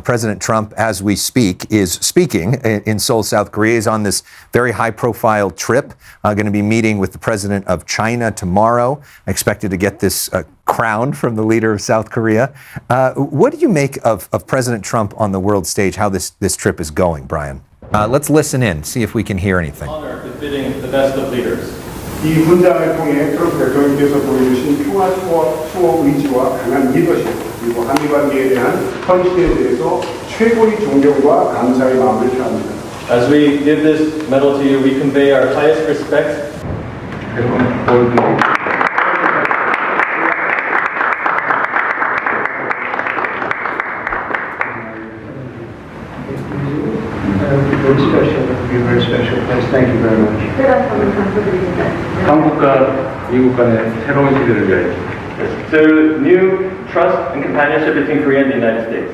President Trump, as we speak, is speaking in Seoul, South Korea. He's on this very high-profile trip, going to be meeting with the president of China tomorrow. Expected to get this crown from the leader of South Korea. What do you make of President Trump on the world stage, how this trip is going, Brian? Let's listen in, see if we can hear anything. Honor befitting the best of leaders. 이 훈장을 통해 트럼프 대통령께서 보여주신 평화 수호 의지와 강한 리더십 그리고 한미 관계에 대한 헌신에 대해서 최고의 존경과 감사의 마음을 표합니다. As we give this medal to you, we convey our highest respect. Very special, very special place. Thank you very much. 한국과 미국 간의 새로운 시대를 위하여. To new trust and companionship between Korea and the United States.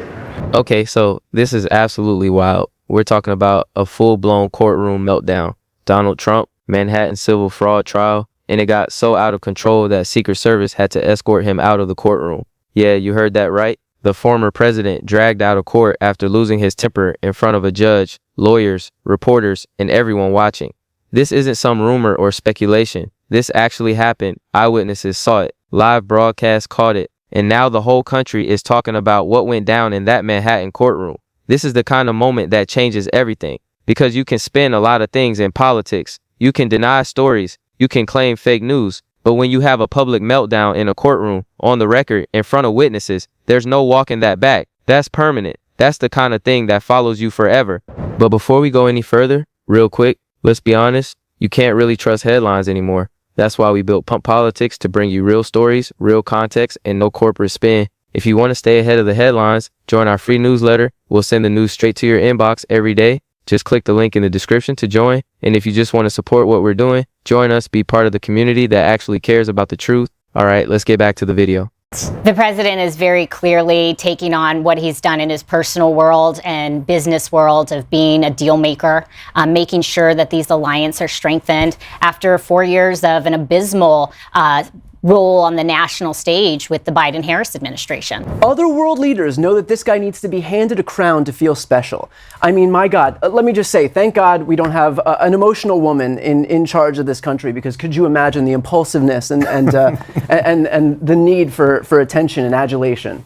Okay, so this is absolutely wild. We're talking about a full-blown courtroom meltdown. Donald Trump, Manhattan civil fraud trial, and it got so out of control that Secret Service had to escort him out of the courtroom. Yeah, you heard that right. The former president dragged out of court after losing his temper in front of a judge, lawyers, reporters, and everyone watching. This isn't some rumor or speculation. This actually happened. Eyewitnesses saw it. Live broadcast caught it. And now the whole country is talking about what went down in that Manhattan courtroom. This is the kind of moment that changes everything. Because you can spin a lot of things in politics. You can deny stories. You can claim fake news. But when you have a public meltdown in a courtroom, on the record, in front of witnesses, there's no walking that back. That's permanent. That's the kind of thing that follows you forever. But before we go any further, real quick, let's be honest, you can't really trust headlines anymore. That's why we built Pump Politics to bring you real stories, real context, and no corporate spin. If you want to stay ahead of the headlines, join our free newsletter. We'll send the news straight to your inbox every day. Just click the link in the description to join. And if you just want to support what we're doing, join us, be part of the community that actually cares about the truth. All right, let's get back to the video. The president is very clearly taking on what he's done in his personal world and business world of being a deal maker, making sure that these alliances are strengthened after 4 years of an abysmal role on the national stage with the Biden-Harris administration. Other world leaders know that this guy needs to be handed a crown to feel special. I mean, my God, let me just say, thank God we don't have an emotional woman in charge of this country, because could you imagine the impulsiveness and the need for attention and adulation?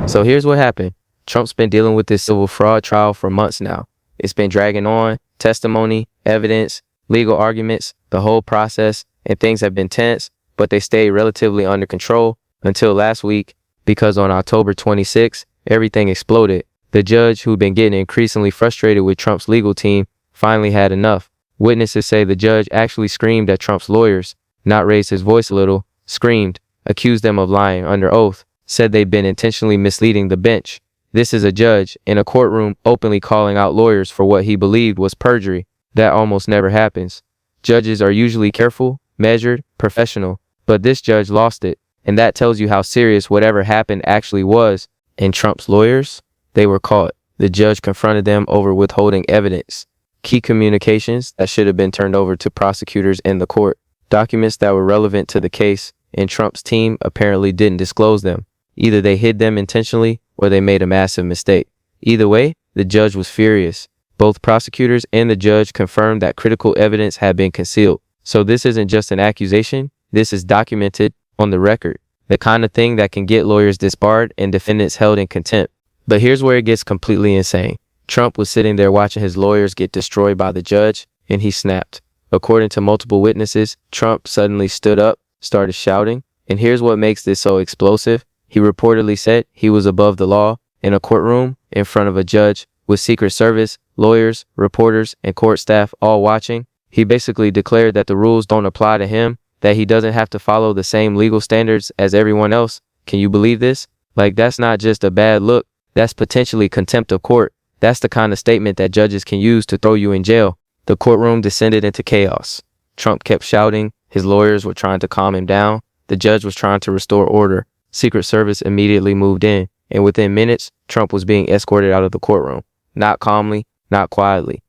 So here's what happened. Trump's been dealing with this civil fraud trial for months now. It's been dragging on, testimony, evidence, legal arguments, the whole process, and things have been tense, but they stayed relatively under control until last week, because on October 26, everything exploded. The judge, who'd been getting increasingly frustrated with Trump's legal team, finally had enough. Witnesses say the judge actually screamed at Trump's lawyers, not raised his voice a little, screamed, accused them of lying under oath, said they'd been intentionally misleading the bench. This is a judge in a courtroom openly calling out lawyers for what he believed was perjury. That almost never happens. Judges are usually careful, measured, professional. But this judge lost it, and that tells you how serious whatever happened actually was. And Trump's lawyers, they were caught. The judge confronted them over withholding evidence, key communications that should have been turned over to prosecutors in the court, documents that were relevant to the case, and Trump's team apparently didn't disclose them. Either they hid them intentionally or they made a massive mistake. Either way, the judge was furious. Both prosecutors and the judge confirmed that critical evidence had been concealed. So this isn't just an accusation. This is documented on the record, the kind of thing that can get lawyers disbarred and defendants held in contempt. But here's where it gets completely insane. Trump was sitting there watching his lawyers get destroyed by the judge, and he snapped. According to multiple witnesses, Trump suddenly stood up, started shouting, and here's what makes this so explosive. He reportedly said he was above the law in a courtroom in front of a judge with Secret Service, lawyers, reporters, and court staff all watching. He basically declared that the rules don't apply to him, that he doesn't have to follow the same legal standards as everyone else. Can you believe this? Like, that's not just a bad look. That's potentially contempt of court. That's the kind of statement that judges can use to throw you in jail. The courtroom descended into chaos. Trump kept shouting. His lawyers were trying to calm him down. The judge was trying to restore order. Secret Service immediately moved in, and within minutes, Trump was being escorted out of the courtroom. Not calmly, not quietly,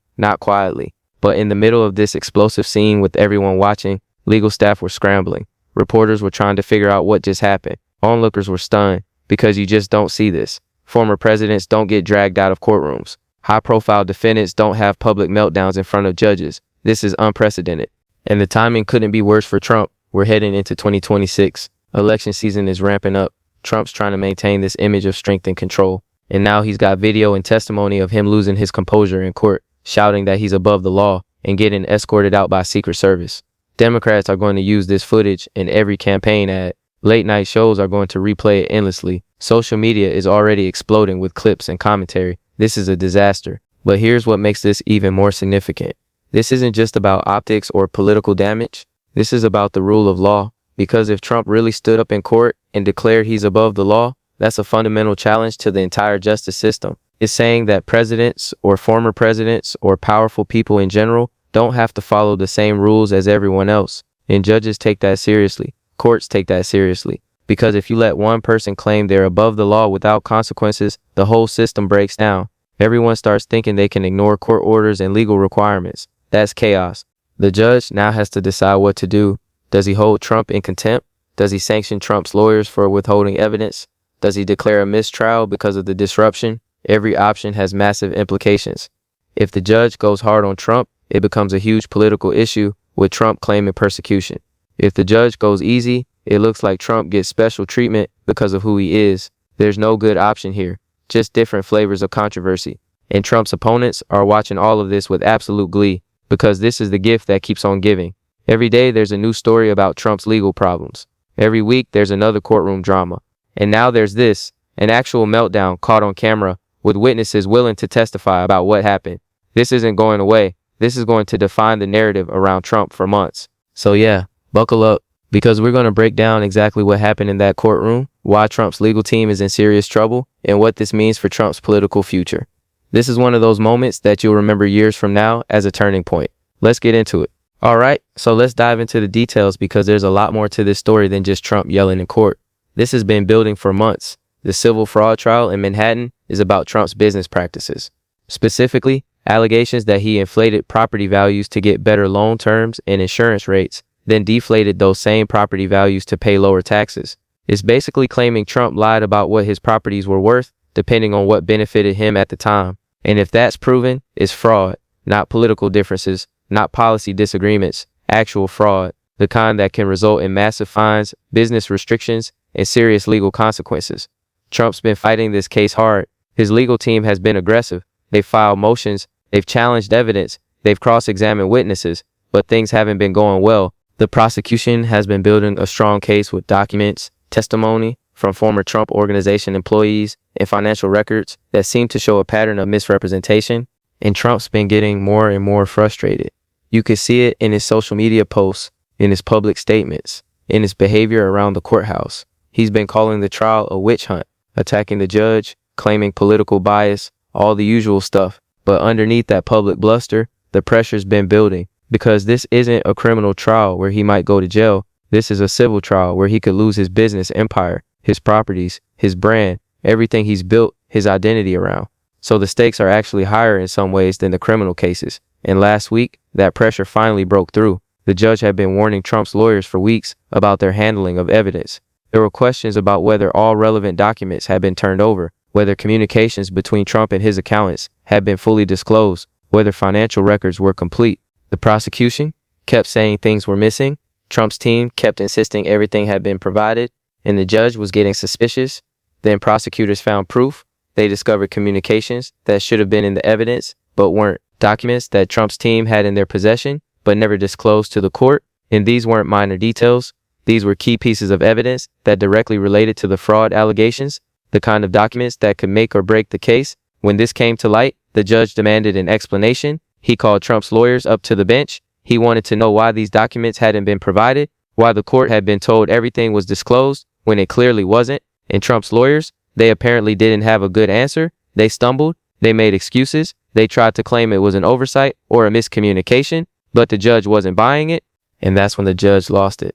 but in the middle of this explosive scene with everyone watching, legal staff were scrambling. Reporters were trying to figure out what just happened. Onlookers were stunned, because you just don't see this. Former presidents don't get dragged out of courtrooms. High-profile defendants don't have public meltdowns in front of judges. This is unprecedented. And the timing couldn't be worse for Trump. We're heading into 2026. Election season is ramping up. Trump's trying to maintain this image of strength and control. And now he's got video and testimony of him losing his composure in court, shouting that he's above the law and getting escorted out by Secret Service. Democrats are going to use this footage in every campaign ad. Late night shows are going to replay it endlessly. Social media is already exploding with clips and commentary. This is a disaster. But here's what makes this even more significant. This isn't just about optics or political damage. This is about the rule of law. Because if Trump really stood up in court and declared he's above the law, that's a fundamental challenge to the entire justice system. It's saying that presidents or former presidents or powerful people in general don't have to follow the same rules as everyone else. And judges take that seriously. Courts take that seriously. Because if you let one person claim they're above the law without consequences, the whole system breaks down. Everyone starts thinking they can ignore court orders and legal requirements. That's chaos. The judge now has to decide what to do. Does he hold Trump in contempt? Does he sanction Trump's lawyers for withholding evidence? Does he declare a mistrial because of the disruption? Every option has massive implications. If the judge goes hard on Trump, it becomes a huge political issue, with Trump claiming persecution. If the judge goes easy, it looks like Trump gets special treatment because of who he is. There's no good option here, just different flavors of controversy. And Trump's opponents are watching all of this with absolute glee, because this is the gift that keeps on giving. Every day there's a new story about Trump's legal problems. Every week there's another courtroom drama. And now there's this, an actual meltdown caught on camera with witnesses willing to testify about what happened. This isn't going away. This is going to define the narrative around Trump for months. So yeah, buckle up, because we're going to break down exactly what happened in that courtroom, why Trump's legal team is in serious trouble, and what this means for Trump's political future. This is one of those moments that you'll remember years from now as a turning point. Let's get into it. All right, so let's dive into the details, because there's a lot more to this story than just Trump yelling in court. This has been building for months. The civil fraud trial in Manhattan is about Trump's business practices. Specifically, allegations that he inflated property values to get better loan terms and insurance rates, then deflated those same property values to pay lower taxes. It's basically claiming Trump lied about what his properties were worth, depending on what benefited him at the time. And if that's proven, it's fraud, not political differences, not policy disagreements, actual fraud, the kind that can result in massive fines, business restrictions, and serious legal consequences. Trump's been fighting this case hard. His legal team has been aggressive. They've filed motions, they've challenged evidence, they've cross-examined witnesses, but things haven't been going well. The prosecution has been building a strong case with documents, testimony from former Trump Organization employees, and financial records that seem to show a pattern of misrepresentation, and Trump's been getting more and more frustrated. You could see it in his social media posts, in his public statements, in his behavior around the courthouse. He's been calling the trial a witch hunt, attacking the judge, claiming political bias, all the usual stuff. But underneath that public bluster, the pressure's been building, because this isn't a criminal trial where he might go to jail. This is a civil trial where he could lose his business empire, his properties, his brand, everything he's built his identity around. So the stakes are actually higher in some ways than the criminal cases. And last week, that pressure finally broke through. The judge had been warning Trump's lawyers for weeks about their handling of evidence. There were questions about whether all relevant documents had been turned over, whether communications between Trump and his accountants had been fully disclosed, whether financial records were complete. The prosecution kept saying things were missing. Trump's team kept insisting everything had been provided, and the judge was getting suspicious. Then prosecutors found proof. They discovered communications that should have been in the evidence, but weren't. Documents that Trump's team had in their possession, but never disclosed to the court. And these weren't minor details. These were key pieces of evidence that directly related to the fraud allegations, the kind of documents that could make or break the case. When this came to light, the judge demanded an explanation. He called Trump's lawyers up to the bench. He wanted to know why these documents hadn't been provided, why the court had been told everything was disclosed when it clearly wasn't. And Trump's lawyers, they apparently didn't have a good answer. They stumbled. They made excuses. They tried to claim it was an oversight or a miscommunication, but the judge wasn't buying it. And that's when the judge lost it.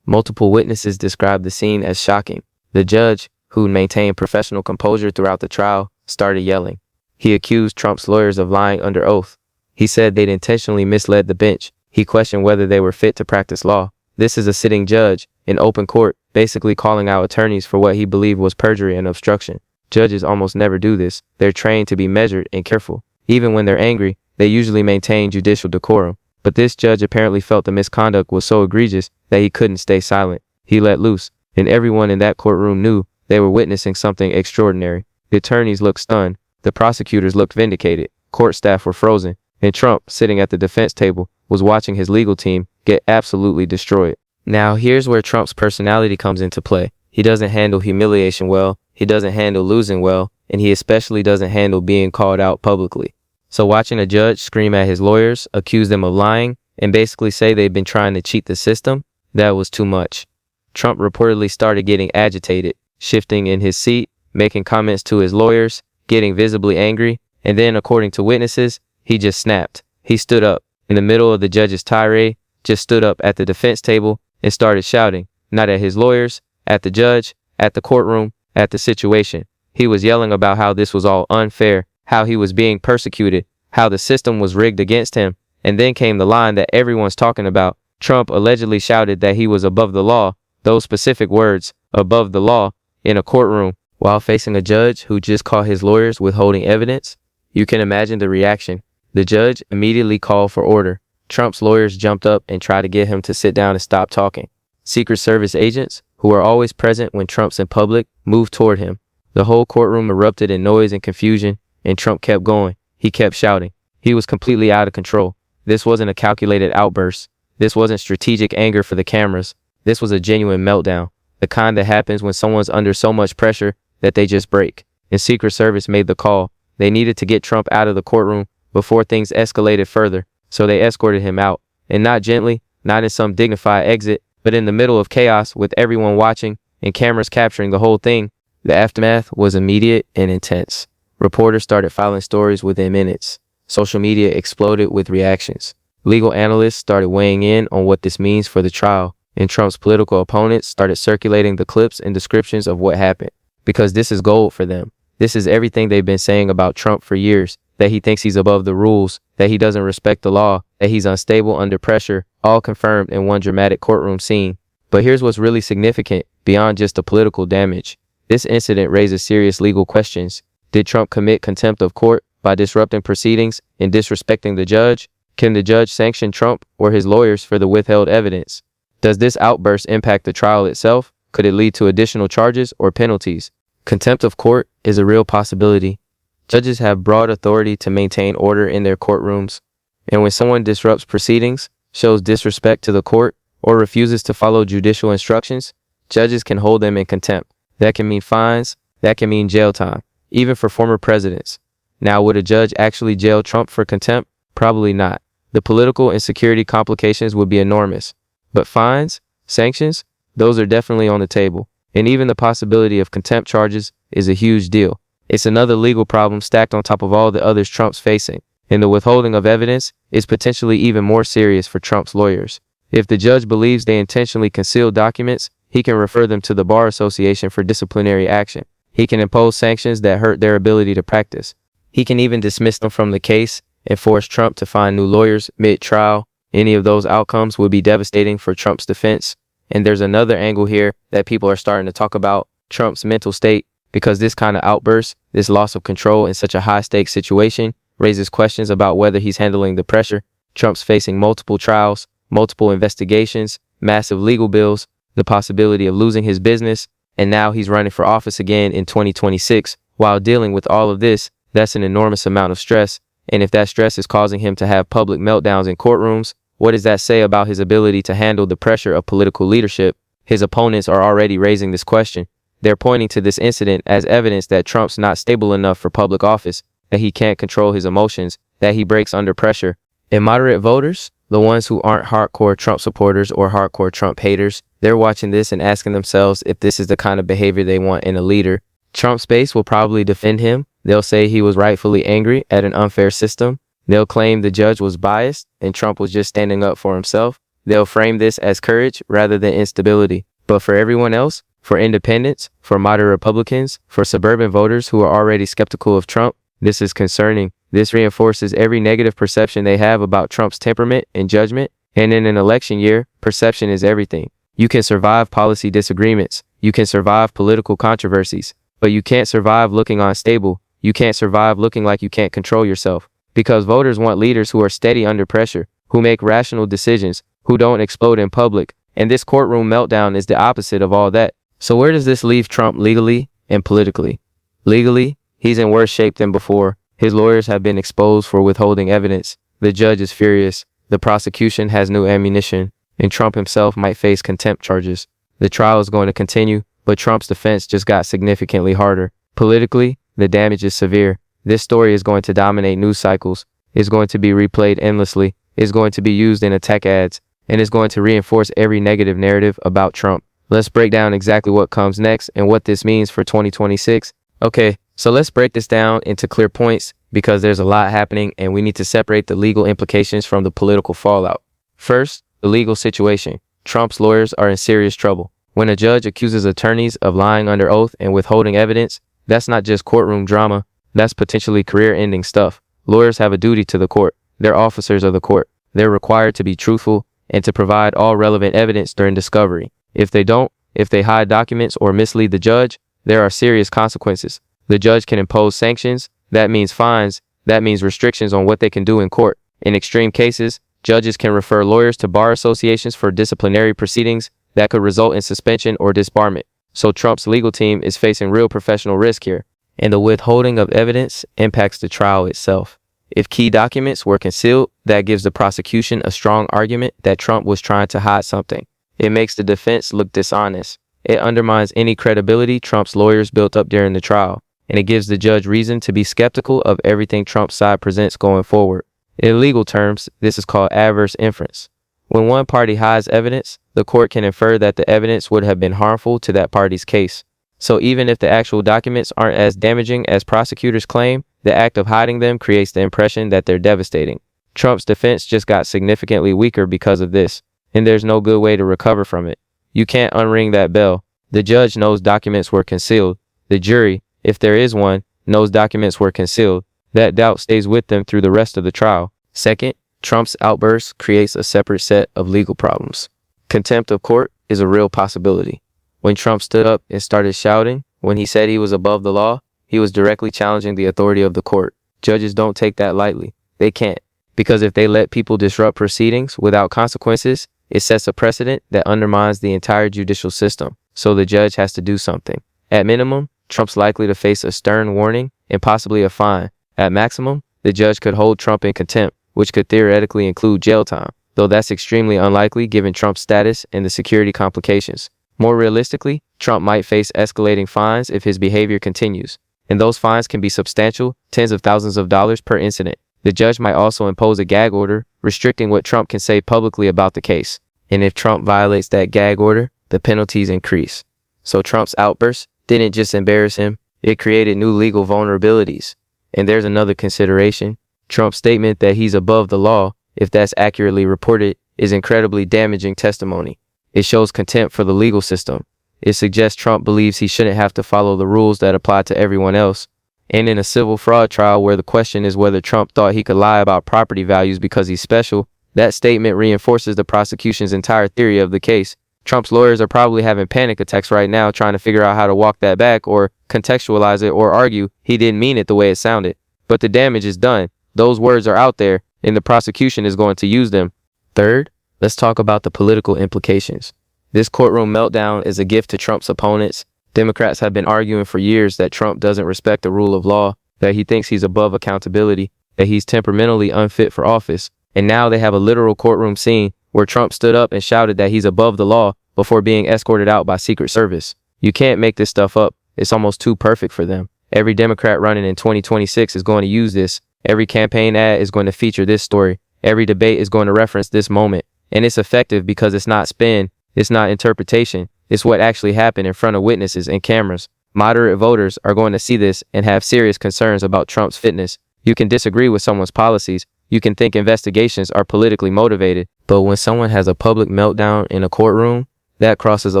Multiple witnesses described the scene as shocking. The judge, who maintained professional composure throughout the trial, started yelling. He accused Trump's lawyers of lying under oath. He said they'd intentionally misled the bench. He questioned whether they were fit to practice law. This is a sitting judge in open court, basically calling out attorneys for what he believed was perjury and obstruction. Judges almost never do this. They're trained to be measured and careful. Even when they're angry, they usually maintain judicial decorum. But this judge apparently felt the misconduct was so egregious that he couldn't stay silent. He let loose, and everyone in that courtroom knew they were witnessing something extraordinary. The attorneys looked stunned. The prosecutors looked vindicated. Court staff were frozen. And Trump, sitting at the defense table, was watching his legal team get absolutely destroyed. Now, here's where Trump's personality comes into play. He doesn't handle humiliation well, he doesn't handle losing well, and he especially doesn't handle being called out publicly. So watching a judge scream at his lawyers, accuse them of lying, and basically say they've been trying to cheat the system, that was too much. Trump reportedly started getting agitated, shifting in his seat, making comments to his lawyers, getting visibly angry, and then, according to witnesses, he just snapped. He stood up in the middle of the judge's tirade, just stood up at the defense table and started shouting, not at his lawyers, at the judge, at the courtroom, at the situation. He was yelling about how this was all unfair, how he was being persecuted, how the system was rigged against him. And then came the line that everyone's talking about. Trump allegedly shouted that he was above the law, those specific words, above the law, in a courtroom while facing a judge who just caught his lawyers withholding evidence. You can imagine the reaction. The judge immediately called for order. Trump's lawyers jumped up and tried to get him to sit down and stop talking. Secret Service agents, who are always present when Trump's in public, moved toward him. The whole courtroom erupted in noise and confusion, and Trump kept going. He kept shouting. He was completely out of control. This wasn't a calculated outburst. This wasn't strategic anger for the cameras. This was a genuine meltdown, the kind that happens when someone's under so much pressure that they just break. And Secret Service made the call. They needed to get Trump out of the courtroom before things escalated further, so they escorted him out, and not gently, not in some dignified exit, but in the middle of chaos with everyone watching and cameras capturing the whole thing. The aftermath was immediate and intense. Reporters started filing stories within minutes. Social media exploded with reactions. Legal analysts started weighing in on what this means for the trial, and Trump's political opponents started circulating the clips and descriptions of what happened. Because this is gold for them. This is everything they've been saying about Trump for years, that he thinks he's above the rules, that he doesn't respect the law, that he's unstable under pressure, all confirmed in one dramatic courtroom scene. But here's what's really significant, beyond just the political damage. This incident raises serious legal questions. Did Trump commit contempt of court by disrupting proceedings and disrespecting the judge? Can the judge sanction Trump or his lawyers for the withheld evidence? Does this outburst impact the trial itself? Could it lead to additional charges or penalties? Contempt of court is a real possibility. Judges have broad authority to maintain order in their courtrooms, and when someone disrupts proceedings, shows disrespect to the court, or refuses to follow judicial instructions, judges can hold them in contempt. That can mean fines, that can mean jail time, even for former presidents. Now, would a judge actually jail Trump for contempt? Probably not. The political and security complications would be enormous. But fines, sanctions, those are definitely on the table. And even the possibility of contempt charges is a huge deal. It's another legal problem stacked on top of all the others Trump's facing. And the withholding of evidence is potentially even more serious for Trump's lawyers. If the judge believes they intentionally concealed documents, he can refer them to the Bar Association for disciplinary action. He can impose sanctions that hurt their ability to practice. He can even dismiss them from the case and force Trump to find new lawyers mid-trial. Any of those outcomes would be devastating for Trump's defense. And there's another angle here that people are starting to talk about: Trump's mental state, because this kind of outburst, this loss of control in such a high-stakes situation, raises questions about whether he's handling the pressure. Trump's facing multiple trials, multiple investigations, massive legal bills, the possibility of losing his business, and now he's running for office again in 2026. While dealing with all of this, that's an enormous amount of stress. And if that stress is causing him to have public meltdowns in courtrooms, what does that say about his ability to handle the pressure of political leadership? His opponents are already raising this question. They're pointing to this incident as evidence that Trump's not stable enough for public office, that he can't control his emotions, that he breaks under pressure. And moderate voters, the ones who aren't hardcore Trump supporters or hardcore Trump haters, they're watching this and asking themselves if this is the kind of behavior they want in a leader. Trump's base will probably defend him. They'll say he was rightfully angry at an unfair system. They'll claim the judge was biased and Trump was just standing up for himself. They'll frame this as courage rather than instability. But for everyone else, for independents, for moderate Republicans, for suburban voters who are already skeptical of Trump, this is concerning. This reinforces every negative perception they have about Trump's temperament and judgment. And in an election year, perception is everything. You can survive policy disagreements. You can survive political controversies. But you can't survive looking unstable. You can't survive looking like you can't control yourself. Because voters want leaders who are steady under pressure, who make rational decisions, who don't explode in public. And this courtroom meltdown is the opposite of all that. So where does this leave Trump legally and politically? Legally, he's in worse shape than before. His lawyers have been exposed for withholding evidence. The judge is furious. The prosecution has new ammunition, and Trump himself might face contempt charges. The trial is going to continue, but Trump's defense just got significantly harder. Politically, the damage is severe. This story is going to dominate news cycles. It's going to be replayed endlessly. It's going to be used in attack ads, and it's going to reinforce every negative narrative about Trump. Let's break down exactly what comes next and what this means for 2026. Okay, so let's break this down into clear points because there's a lot happening and we need to separate the legal implications from the political fallout. First, the legal situation. Trump's lawyers are in serious trouble. When a judge accuses attorneys of lying under oath and withholding evidence, that's not just courtroom drama, that's potentially career-ending stuff. Lawyers have a duty to the court. They're officers of the court. They're required to be truthful and to provide all relevant evidence during discovery. If they don't, if they hide documents or mislead the judge, there are serious consequences. The judge can impose sanctions. That means fines. That means restrictions on what they can do in court. In extreme cases, judges can refer lawyers to bar associations for disciplinary proceedings that could result in suspension or disbarment. So Trump's legal team is facing real professional risk here. And the withholding of evidence impacts the trial itself. If key documents were concealed, that gives the prosecution a strong argument that Trump was trying to hide something. It makes the defense look dishonest. It undermines any credibility Trump's lawyers built up during the trial, and it gives the judge reason to be skeptical of everything Trump's side presents going forward. In legal terms, this is called adverse inference. When one party hides evidence, the court can infer that the evidence would have been harmful to that party's case. So even if the actual documents aren't as damaging as prosecutors claim, the act of hiding them creates the impression that they're devastating. Trump's defense just got significantly weaker because of this, and there's no good way to recover from it. You can't unring that bell. The judge knows documents were concealed. The jury, if there is one, knows documents were concealed. That doubt stays with them through the rest of the trial. Second, Trump's outburst creates a separate set of legal problems. Contempt of court is a real possibility. When Trump stood up and started shouting, when he said he was above the law, he was directly challenging the authority of the court. Judges don't take that lightly. They can't. Because if they let people disrupt proceedings without consequences, it sets a precedent that undermines the entire judicial system. So the judge has to do something. At minimum, Trump's likely to face a stern warning and possibly a fine. At maximum, the judge could hold Trump in contempt, which could theoretically include jail time, though that's extremely unlikely given Trump's status and the security complications. More realistically, Trump might face escalating fines if his behavior continues, and those fines can be substantial, tens of thousands of dollars per incident. The judge might also impose a gag order, restricting what Trump can say publicly about the case. And if Trump violates that gag order, the penalties increase. So Trump's outburst didn't just embarrass him, it created new legal vulnerabilities. And there's another consideration. Trump's statement that he's above the law, if that's accurately reported, is incredibly damaging testimony. It shows contempt for the legal system. It suggests Trump believes he shouldn't have to follow the rules that apply to everyone else. And in a civil fraud trial where the question is whether Trump thought he could lie about property values because he's special, that statement reinforces the prosecution's entire theory of the case. Trump's lawyers are probably having panic attacks right now trying to figure out how to walk that back or contextualize it or argue he didn't mean it the way it sounded. But the damage is done. Those words are out there, and the prosecution is going to use them. Third, let's talk about the political implications. This courtroom meltdown is a gift to Trump's opponents. Democrats have been arguing for years that Trump doesn't respect the rule of law, that he thinks he's above accountability, that he's temperamentally unfit for office. And now they have a literal courtroom scene where Trump stood up and shouted that he's above the law before being escorted out by Secret Service. You can't make this stuff up. It's almost too perfect for them. Every Democrat running in 2026 is going to use this. Every campaign ad is going to feature this story. Every debate is going to reference this moment. And it's effective because it's not spin. It's not interpretation. It's what actually happened in front of witnesses and cameras. Moderate voters are going to see this and have serious concerns about Trump's fitness. You can disagree with someone's policies. You can think investigations are politically motivated. But when someone has a public meltdown in a courtroom, that crosses a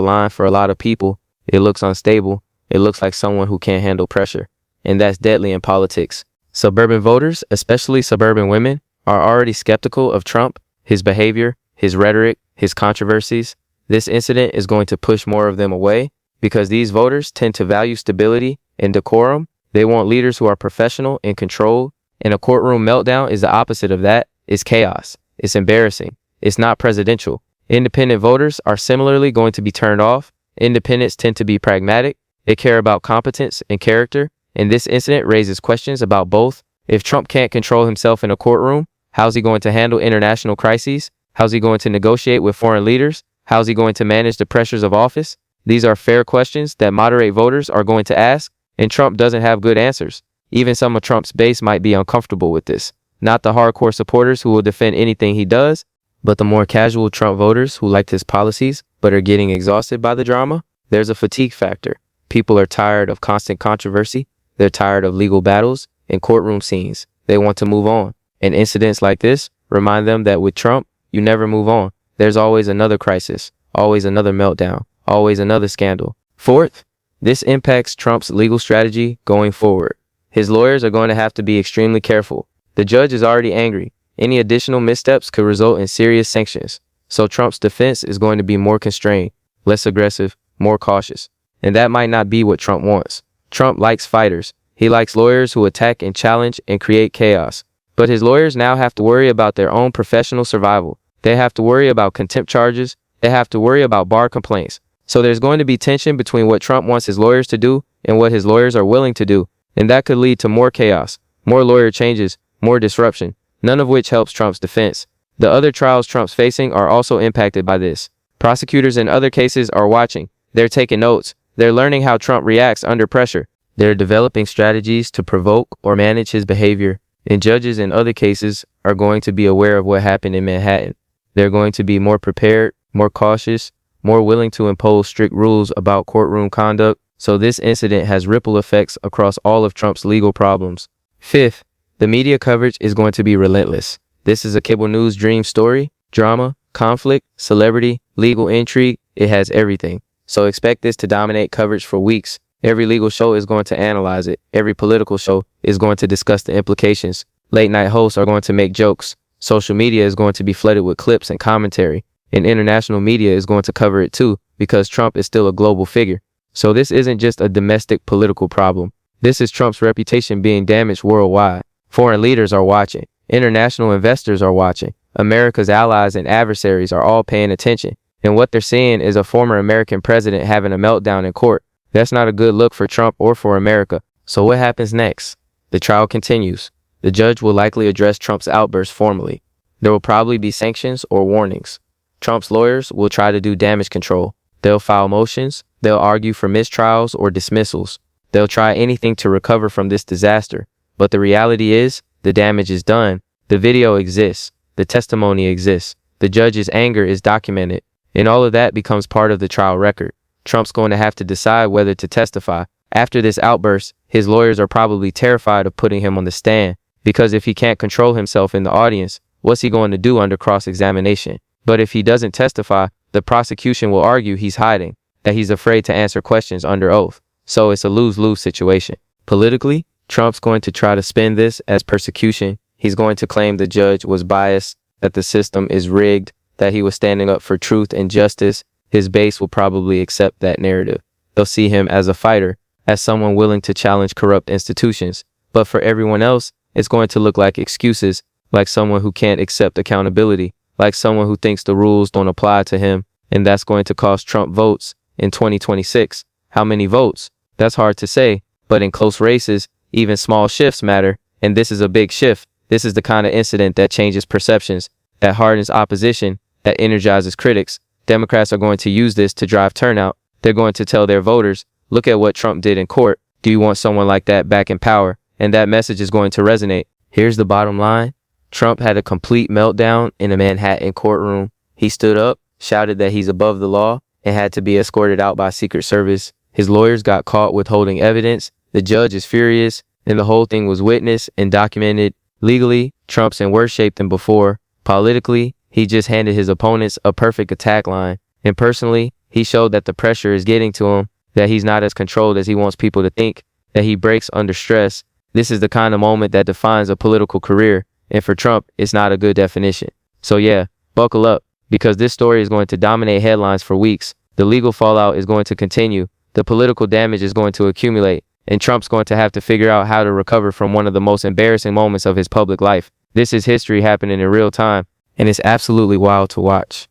line for a lot of people. It looks unstable. It looks like someone who can't handle pressure. And that's deadly in politics. Suburban voters, especially suburban women, are already skeptical of Trump, his behavior, his rhetoric, his controversies. This incident is going to push more of them away because these voters tend to value stability and decorum. They want leaders who are professional and controlled. And a courtroom meltdown is the opposite of that. It's chaos. It's embarrassing. It's not presidential. Independent voters are similarly going to be turned off. Independents tend to be pragmatic. They care about competence and character. And this incident raises questions about both. If Trump can't control himself in a courtroom, how's he going to handle international crises? How's he going to negotiate with foreign leaders? How's he going to manage the pressures of office? These are fair questions that moderate voters are going to ask, and Trump doesn't have good answers. Even some of Trump's base might be uncomfortable with this. Not the hardcore supporters who will defend anything he does, but the more casual Trump voters who liked his policies but are getting exhausted by the drama. There's a fatigue factor. People are tired of constant controversy. They're tired of legal battles and courtroom scenes. They want to move on. And incidents like this remind them that with Trump, you never move on. There's always another crisis, always another meltdown, always another scandal. Fourth, this impacts Trump's legal strategy going forward. His lawyers are going to have to be extremely careful. The judge is already angry. Any additional missteps could result in serious sanctions. So Trump's defense is going to be more constrained, less aggressive, more cautious. And that might not be what Trump wants. Trump likes fighters. He likes lawyers who attack and challenge and create chaos. But his lawyers now have to worry about their own professional survival. They have to worry about contempt charges. They have to worry about bar complaints. So there's going to be tension between what Trump wants his lawyers to do and what his lawyers are willing to do. And that could lead to more chaos, more lawyer changes, more disruption, none of which helps Trump's defense. The other trials Trump's facing are also impacted by this. Prosecutors in other cases are watching. They're taking notes. They're learning how Trump reacts under pressure. They're developing strategies to provoke or manage his behavior. And judges in other cases are going to be aware of what happened in Manhattan. They're going to be more prepared, more cautious, more willing to impose strict rules about courtroom conduct. So this incident has ripple effects across all of Trump's legal problems. Fifth, the media coverage is going to be relentless. This is a cable news dream story, drama, conflict, celebrity, legal intrigue. It has everything. So expect this to dominate coverage for weeks. Every legal show is going to analyze it. Every political show is going to discuss the implications. Late night hosts are going to make jokes. Social media is going to be flooded with clips and commentary. And international media is going to cover it too, because Trump is still a global figure. So this isn't just a domestic political problem. This is Trump's reputation being damaged worldwide. Foreign leaders are watching. International investors are watching. America's allies and adversaries are all paying attention. And what they're seeing is a former American president having a meltdown in court. That's not a good look for Trump or for America. So what happens next? The trial continues. The judge will likely address Trump's outburst formally. There will probably be sanctions or warnings. Trump's lawyers will try to do damage control. They'll file motions. They'll argue for mistrials or dismissals. They'll try anything to recover from this disaster. But the reality is, the damage is done. The video exists. The testimony exists. The judge's anger is documented. And all of that becomes part of the trial record. Trump's going to have to decide whether to testify. After this outburst, his lawyers are probably terrified of putting him on the stand, because if he can't control himself in the audience, what's he going to do under cross-examination? But if he doesn't testify, the prosecution will argue he's hiding, that he's afraid to answer questions under oath. So it's a lose-lose situation. Politically, Trump's going to try to spin this as persecution. He's going to claim the judge was biased, that the system is rigged, that he was standing up for truth and justice. His base will probably accept that narrative. They'll see him as a fighter, as someone willing to challenge corrupt institutions. But for everyone else, it's going to look like excuses, like someone who can't accept accountability, like someone who thinks the rules don't apply to him, and that's going to cost Trump votes in 2026. How many votes? That's hard to say, but in close races, even small shifts matter, and this is a big shift. This is the kind of incident that changes perceptions, that hardens opposition, that energizes critics. Democrats are going to use this to drive turnout. They're going to tell their voters, look at what Trump did in court. Do you want someone like that back in power? And that message is going to resonate. Here's the bottom line. Trump had a complete meltdown in a Manhattan courtroom. He stood up, shouted that he's above the law, and had to be escorted out by Secret Service. His lawyers got caught withholding evidence. The judge is furious, and the whole thing was witnessed and documented. Legally, Trump's in worse shape than before. Politically, he just handed his opponents a perfect attack line. And personally, he showed that the pressure is getting to him, that he's not as controlled as he wants people to think, that he breaks under stress. This is the kind of moment that defines a political career. And for Trump, it's not a good definition. So yeah, buckle up, because this story is going to dominate headlines for weeks. The legal fallout is going to continue. The political damage is going to accumulate. and Trump's going to have to figure out how to recover from one of the most embarrassing moments of his public life. This is history happening in real time, and it's absolutely wild to watch.